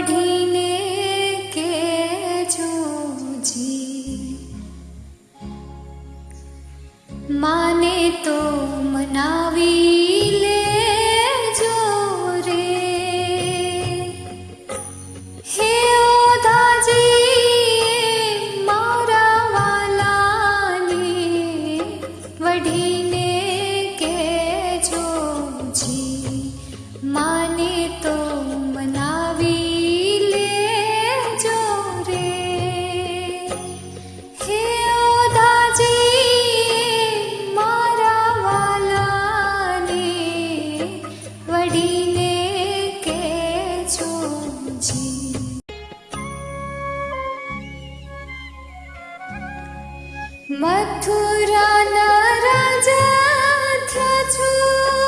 વઢીને કેજો જી, માને તો મનાવી લેજો રે. હે ઓધાજી મારા વાલાને વઢીને કેજો જી, માને તો મનાવી લેજો રે. હે ઓધાજી મારા વાલાને વઢીને કેજો જી. મથુરાના રાજા થયા છું,